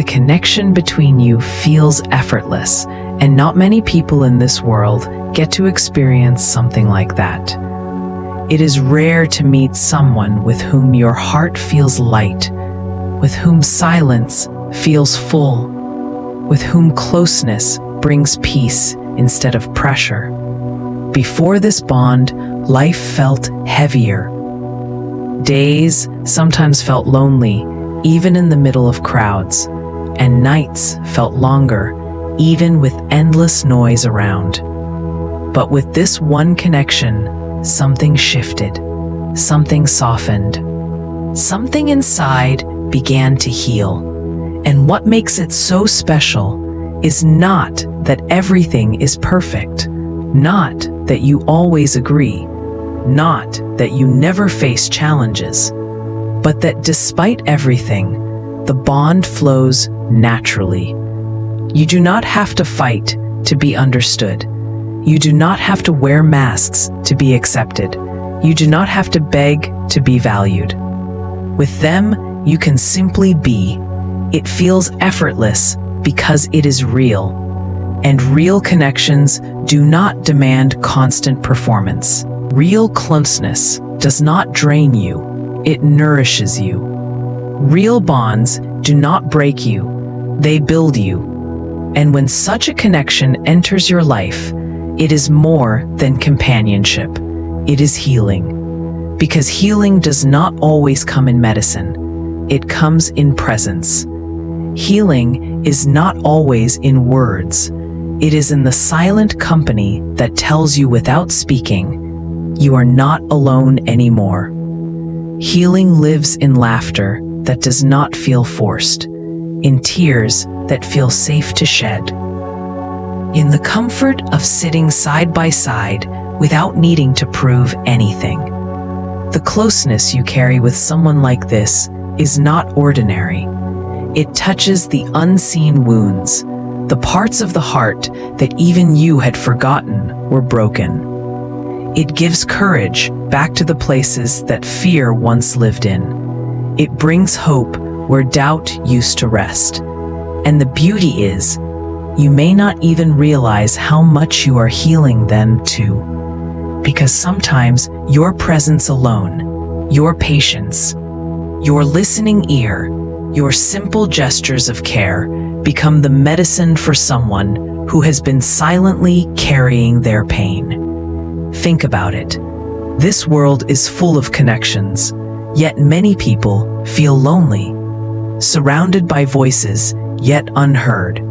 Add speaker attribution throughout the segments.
Speaker 1: connection between you feels effortless, and not many people in this world get to experience something like that. It is rare to meet someone with whom your heart feels light, with whom silence feels full, with whom closeness brings peace instead of pressure. Before this bond, life felt heavier. Days sometimes felt lonely, even in the middle of crowds, and nights felt longer, even with endless noise around. But with this one connection, something shifted, something softened, something inside began to heal. And what makes it so special is not that everything is perfect, not that you always agree, not that you never face challenges, but that despite everything, the bond flows naturally. You do not have to fight to be understood. You do not have to wear masks to be accepted. You do not have to beg to be valued. With them, you can simply be. It feels effortless because it is real. And real connections do not demand constant performance. Real closeness does not drain you, it nourishes you. Real bonds do not break you, they build you. And when such a connection enters your life, it is more than companionship, it is healing. Because healing does not always come in medicine, it comes in presence. Healing is not always in words. It is in the silent company that tells you without speaking, you are not alone anymore. Healing lives in laughter that does not feel forced, in tears that feel safe to shed, in the comfort of sitting side by side without needing to prove anything. The closeness you carry with someone like this is not ordinary. It touches the unseen wounds, the parts of the heart that even you had forgotten were broken. It gives courage back to the places that fear once lived in. It brings hope where doubt used to rest. And the beauty is, you may not even realize how much you are healing them too. Because sometimes your presence alone, your patience, your listening ear, your simple gestures of care become the medicine for someone who has been silently carrying their pain. Think about it. This world is full of connections, yet many people feel lonely, surrounded by voices, yet unheard,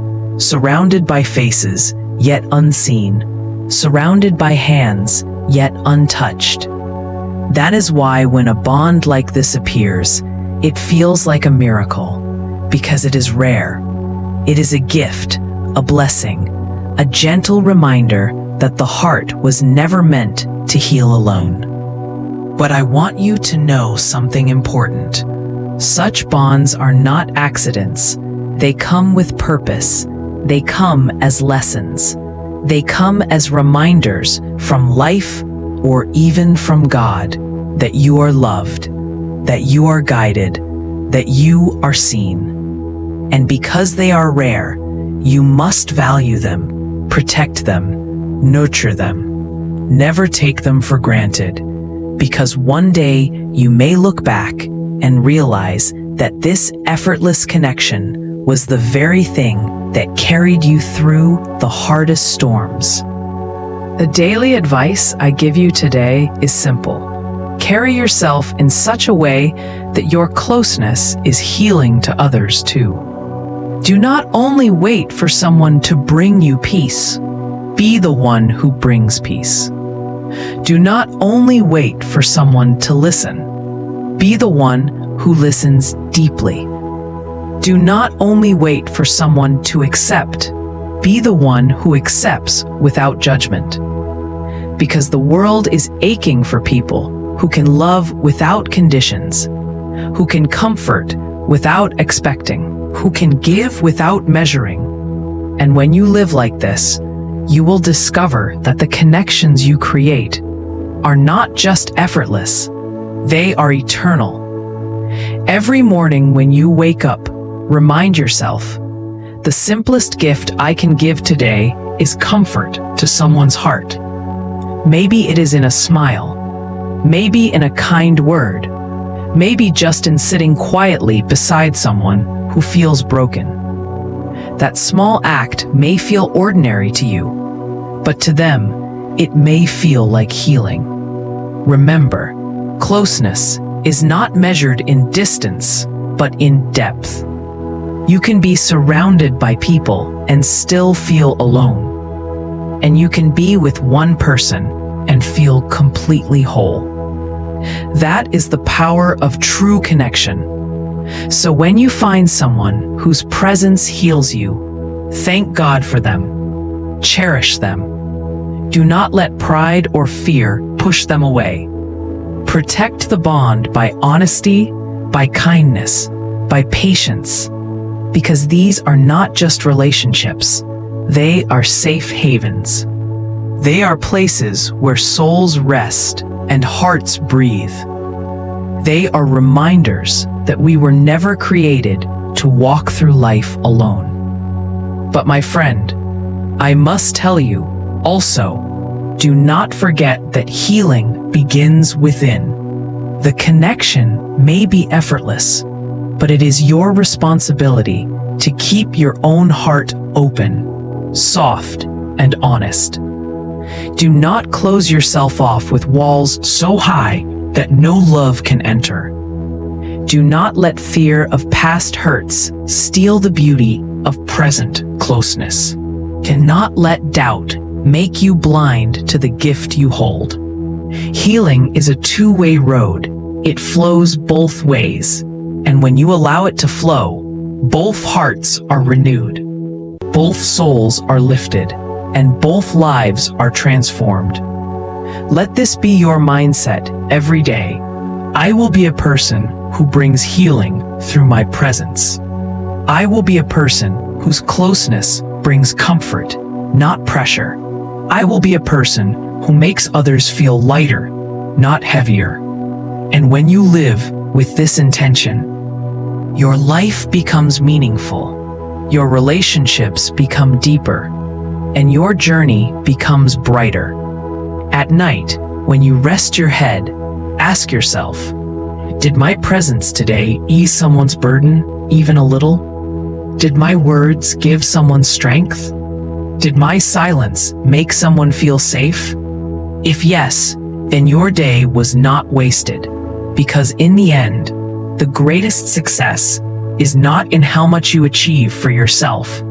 Speaker 1: surrounded by faces, yet unseen, surrounded by hands, yet untouched. That is why when a bond like this appears, it feels like a miracle, because it is rare. It is a gift, a blessing, a gentle reminder that the heart was never meant to heal alone. But I want you to know something important. Such bonds are not accidents. They come with purpose. They come as lessons. They come as reminders from life or even from God that you are loved, that you are guided, that you are seen. And because they are rare, you must value them, protect them, nurture them. Never take them for granted, because one day you may look back and realize that this effortless connection was the very thing that carried you through the hardest storms. The daily advice I give you today is simple. Carry yourself in such a way that your closeness is healing to others too. Do not only wait for someone to bring you peace. Be the one who brings peace. Do not only wait for someone to listen. Be the one who listens deeply. Do not only wait for someone to accept. Be the one who accepts without judgment. Because the world is aching for people who can love without conditions, who can comfort without expecting, who can give without measuring. And when you live like this, you will discover that the connections you create are not just effortless, they are eternal. Every morning when you wake up, Remind yourself, the simplest gift I can give today is comfort to someone's heart. Maybe it is in a smile, maybe in a kind word, maybe just in sitting quietly beside someone who feels broken. That small act may feel ordinary to you, but to them, it may feel like healing. Remember, closeness is not measured in distance, but in depth. You can be surrounded by people and still feel alone. And you can be with one person and feel completely whole. That is the power of true connection. So when you find someone whose presence heals you, thank God for them. Cherish them. Do not let pride or fear push them away. Protect the bond by honesty, by kindness, by patience, because these are not just relationships, they are safe havens. They are places where souls rest and hearts breathe. They are reminders that we were never created to walk through life alone. But my friend, I must tell you also, do not forget that healing begins within. The connection may be effortless, but it is your responsibility to keep your own heart open, soft, and honest. Do not close yourself off with walls so high that no love can enter. Do not let fear of past hurts steal the beauty of present closeness. Cannot let doubt make you blind to the gift you hold. Healing is a two-way road. It flows both ways. And when you allow it to flow, both hearts are renewed, both souls are lifted, and both lives are transformed. Let this be your mindset every day. I will be a person who brings healing through my presence. I will be a person whose closeness brings comfort, not pressure. I will be a person who makes others feel lighter, not heavier. And when you live with this intention, your life becomes meaningful, your relationships become deeper, and your journey becomes brighter. At night, when you rest your head, ask yourself, did my presence today ease someone's burden even a little? Did my words give someone strength? Did my silence make someone feel safe? If yes, then your day was not wasted, because in the end, the greatest success is not in how much you achieve for yourself,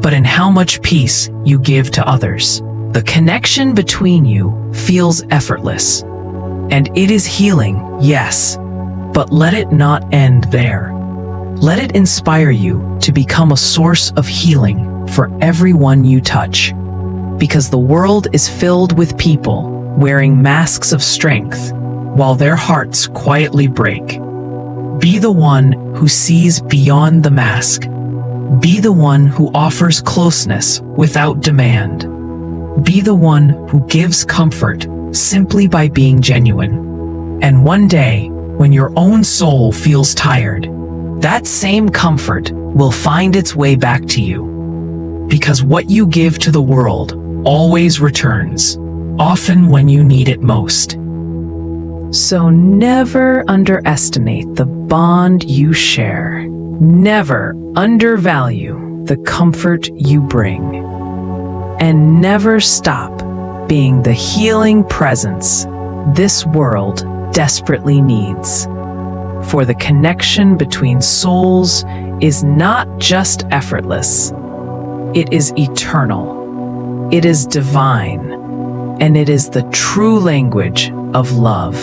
Speaker 1: but in how much peace you give to others. The connection between you feels effortless, and it is healing, yes, but let it not end there. Let it inspire you to become a source of healing for everyone you touch, because the world is filled with people wearing masks of strength while their hearts quietly break. Be the one who sees beyond the mask. Be the one who offers closeness without demand. Be the one who gives comfort simply by being genuine. And one day, when your own soul feels tired, that same comfort will find its way back to you. Because what you give to the world always returns, often when you need it most. So never underestimate the bond you share. Never undervalue the comfort you bring. And never stop being the healing presence this world desperately needs. For the connection between souls is not just effortless, it is eternal, it is divine, and it is the true language of love.